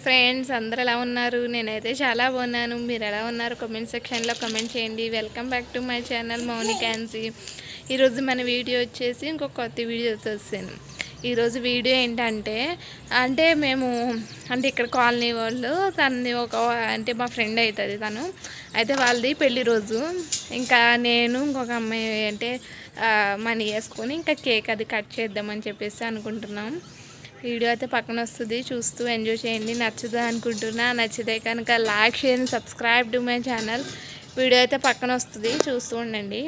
Friends, అందరూ ఎలా ఉన్నారు? నేనైతే చాలా బాగున్నాను. మీరు ఎలా ఉన్నారు? కామెంట్ సెక్షన్లో కామెంట్ చేయండి. Welcome back to my channel Mouni క్యాన్సీ. ఈరోజు మన వీడియో వచ్చేసి ఇంకొక కొత్త వీడియోతో వస్తాను. ఈరోజు వీడియో ఏంటంటే మేము ఇక్కడ కాలనీ వాళ్ళు తనని అంటే మా ఫ్రెండ్ అవుతుంది తను అయితే వాళ్ళది పెళ్లి రోజు. ఇంకా నేను ఇంకొక అమ్మాయి మనీ వేసుకొని ఇంకా కేక్ అది కట్ చేద్దామని చెప్పేసి అనుకుంటున్నాం. వీడియో అయితే పక్కన వస్తుంది, చూస్తూ ఎంజాయ్ చేయండి. నచ్చుదా అనుకుంటున్నా. నచ్చితే కనుక like share subscribe to my channel. Video అయితే పక్కన వస్తుంది, చూస్తూ ఉండండి.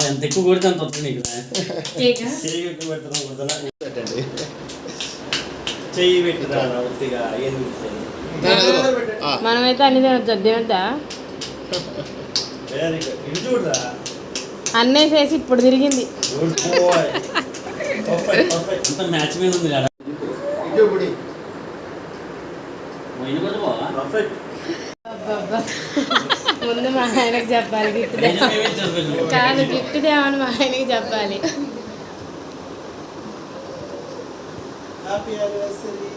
ఎంత ఎక్కువ కొడితే అంత వస్తుంది నీకు. చెయ్యి పెట్టుదా మనమైతే అన్ని తినొద్దా చూడరా అన్నీ చేసి ఇప్పుడు తిరిగింది. మ్యాచ్ మీద ఉంది కదా. ముందు మా ఆయనకు చెప్పాలి, గిఫ్ట్ కాదు, గిఫ్ట్ తేమని మా ఆయనకి చెప్పాలి. Happy anniversary.